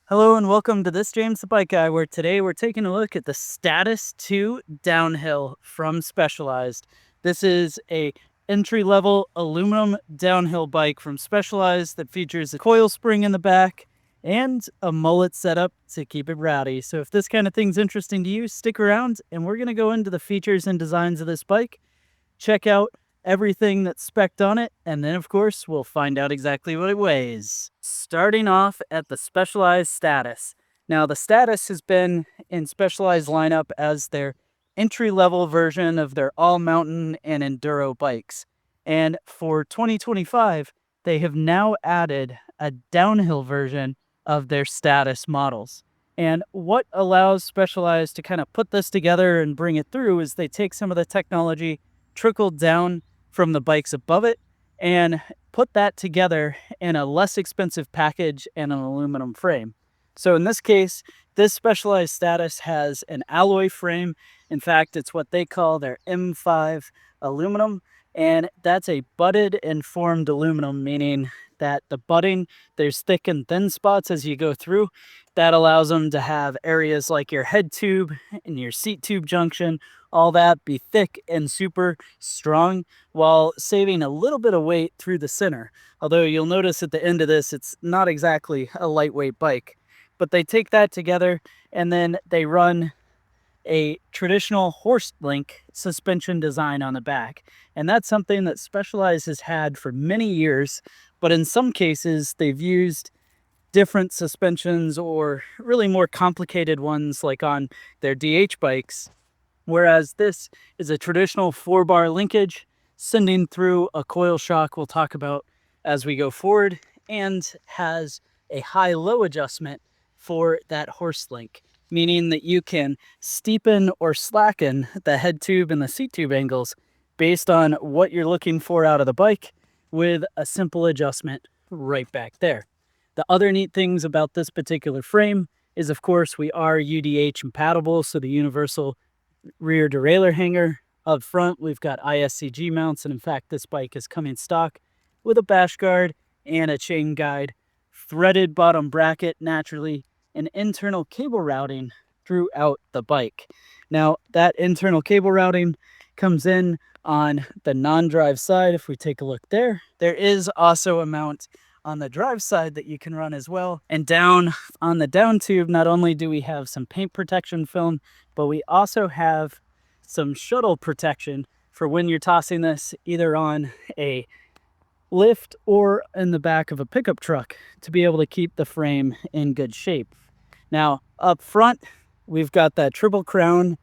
Hello and welcome to this James the Bike Guy, where today we're taking a look at the Status 2 Downhill from Specialized. This is a entry-level aluminum downhill bike from Specialized that features a coil spring in the back and a mullet setup to keep it rowdy. So if this kind of thing's interesting to you, stick around and we're going to go into the features and designs of this bike, check out everything that's spec'd on it, and then of course we'll find out exactly what it weighs. Starting off at the Specialized Status. Now the Status has been in Specialized lineup as their entry-level version of their all-mountain and enduro bikes. And for 2025, they have now added a downhill version of their Status models. And what allows Specialized to kind of put this together and bring it through is they take some of the technology trickled down from the bikes above it and put that together in a less expensive package and an aluminum frame. So in this case, this Specialized Status has an alloy frame. In fact, it's what they call their M5 aluminum, and that's a butted and formed aluminum, meaning that the butting, there's thick and thin spots as you go through. That allows them to have areas like your head tube and your seat tube junction, all that be thick and super strong while saving a little bit of weight through the center. Although you'll notice at the end of this, it's not exactly a lightweight bike. But they take that together and then they run a traditional horse link suspension design on the back. And that's something that Specialized has had for many years, but in some cases they've used different suspensions or really more complicated ones like on their DH bikes. Whereas this is a traditional 4-bar linkage sending through a coil shock we'll talk about as we go forward, and has a high-low adjustment for that horse link, meaning that you can steepen or slacken the head tube and the seat tube angles based on what you're looking for out of the bike with a simple adjustment right back there. The other neat things about this particular frame is, of course, we are UDH compatible, so the universal rear derailleur hanger. Up front, we've got ISCG mounts, and in fact, this bike is coming stock with a bash guard and a chain guide, threaded bottom bracket naturally, and internal cable routing throughout the bike. Now, that internal cable routing comes in on the non-drive side. If we take a look there, there is also a mount on the drive side that you can run as well. And down on the down tube, not only do we have some paint protection film, but we also have some shuttle protection for when you're tossing this either on a lift or in the back of a pickup truck to be able to keep the frame in good shape. Now, up front, we've got that Triple Crown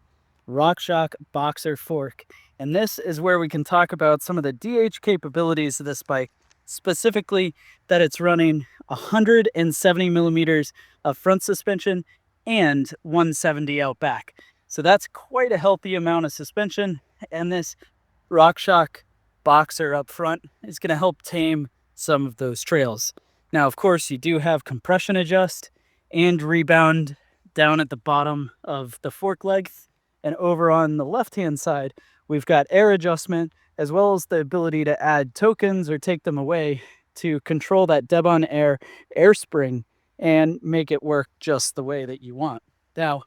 RockShox Boxxer fork. And this is where we can talk about some of the DH capabilities of this bike, specifically that it's running 170 millimeters of front suspension and 170 out back. So that's quite a healthy amount of suspension, and this RockShox Boxxer up front is going to help tame some of those trails. Now, of course, you do have compression adjust and rebound down at the bottom of the fork length, and over on the left-hand side, we've got air adjustment, as well as the ability to add tokens or take them away to control that Debon air spring and make it work just the way that you want. Now,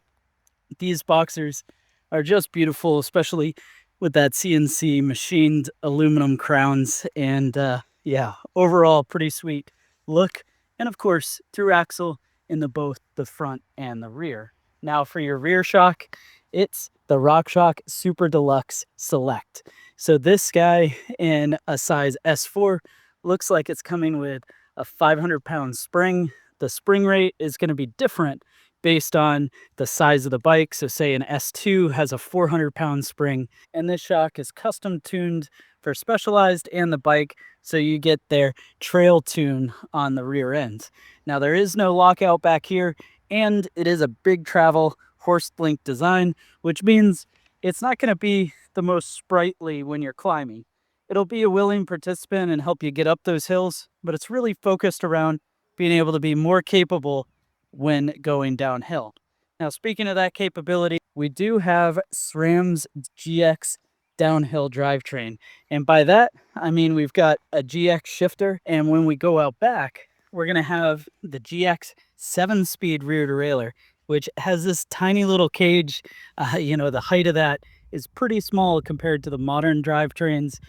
these Boxxers are just beautiful, especially with that CNC machined aluminum crowns, and yeah, overall pretty sweet look. And of course, through axle in both the front and the rear. Now for your rear shock, it's the RockShox Super Deluxe Select. So this guy in a size S4 looks like it's coming with a 500-pound spring. The spring rate is going to be different based on the size of the bike. So say an S2 has a 400-pound spring, and this shock is custom tuned for Specialized and the bike, so you get their trail tune on the rear end. Now there is no lockout back here, and it is a big travel horse link design, which means it's not going to be the most sprightly when you're climbing. It'll be a willing participant and help you get up those hills, but it's really focused around being able to be more capable when going downhill. Now, speaking of that capability, we do have SRAM's GX downhill drivetrain. And by that, I mean we've got a GX shifter, and when we go out back, we're going to have the GX 7-speed rear derailleur, which has this tiny little cage. The height of that is pretty small compared to the modern drivetrains.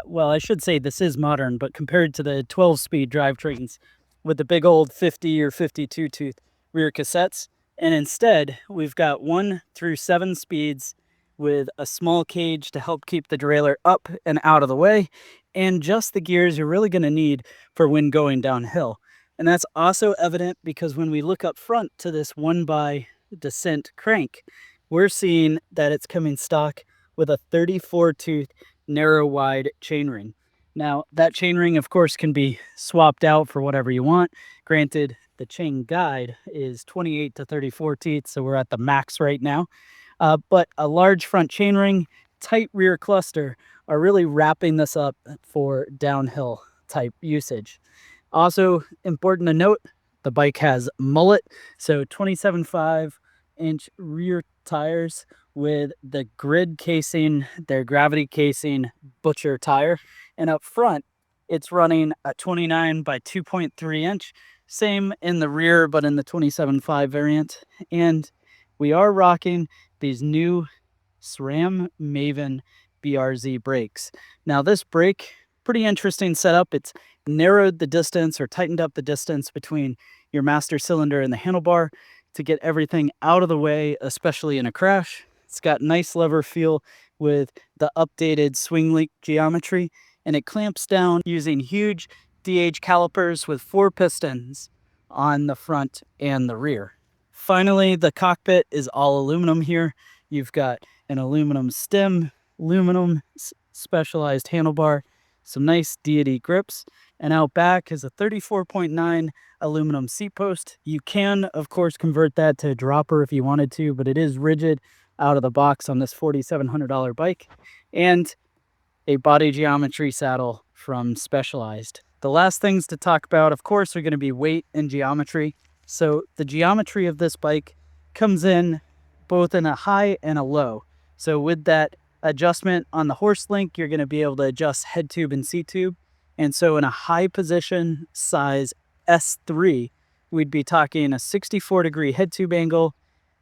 Well, I should say this is modern, but compared to the 12-speed drivetrains with the big old 50 or 52 tooth rear cassettes. And instead, we've got 1 through 7 speeds with a small cage to help keep the derailleur up and out of the way, and just the gears you're really going to need for when going downhill. And that's also evident because when we look up front to this 1x descent crank, we're seeing that it's coming stock with a 34 tooth narrow wide chainring. Now, that chainring, of course, can be swapped out for whatever you want. Granted, the chain guide is 28 to 34 teeth, so we're at the max right now. But a large front chainring, tight rear cluster are really wrapping this up for downhill type usage. Also important to note, the bike has mullet, so 27.5-inch rear tires with the grid casing, their gravity casing butcher tire. And up front, it's running a 29 by 2.3 inch, same in the rear, but in the 27.5 variant. And we are rocking these new SRAM Maven BRZ brakes. Now this brake, pretty interesting setup. It's narrowed the distance or tightened up the distance between your master cylinder and the handlebar to get everything out of the way, especially in a crash. It's got nice lever feel with the updated swing link geometry, and it clamps down using huge DH calipers with 4 pistons on the front and the rear. Finally, the cockpit is all aluminum here. You've got an aluminum stem, aluminum specialized handlebar, some nice deity grips, and out back is a 34.9 aluminum seat post. You can, of course, convert that to a dropper if you wanted to, but it is rigid out of the box on this $4,700 bike. And a body geometry saddle from Specialized. The last things to talk about, of course, are going to be weight and geometry. So the geometry of this bike comes in both in a high and a low. So with that adjustment on the horse link, you're going to be able to adjust head tube and seat tube. And so in a high position size S3, we'd be talking a 64-degree head tube angle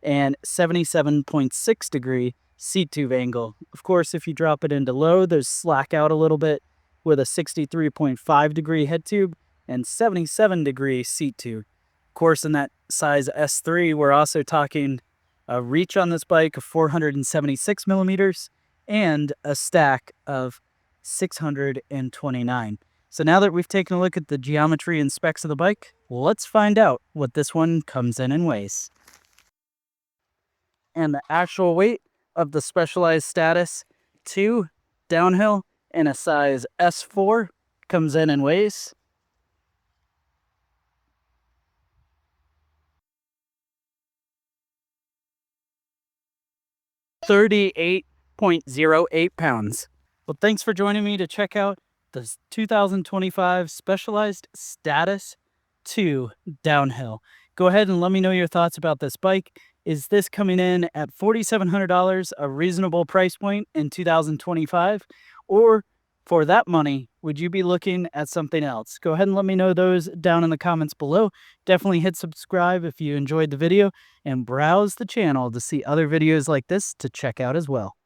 and 77.6 degree seat tube angle. Of course, if you drop it into low, those slack out a little bit with a 63.5 degree head tube and 77 degree seat tube. Of course, in that size S3, we're also talking a reach on this bike of 476 millimeters and a stack of 629. So now that we've taken a look at the geometry and specs of the bike, let's find out what this one comes in and weighs. And the actual weight of the Specialized Status 2 downhill in a size S4 comes in and weighs 38.08 pounds. Well, thanks for joining me to check out the 2025 Specialized Status 2 downhill. Go ahead and let me know your thoughts about this bike. Is this coming in at $4,700 a reasonable price point in 2025? Or for that money, would you be looking at something else? Go ahead and let me know those down in the comments below. Definitely hit subscribe if you enjoyed the video and browse the channel to see other videos like this to check out as well.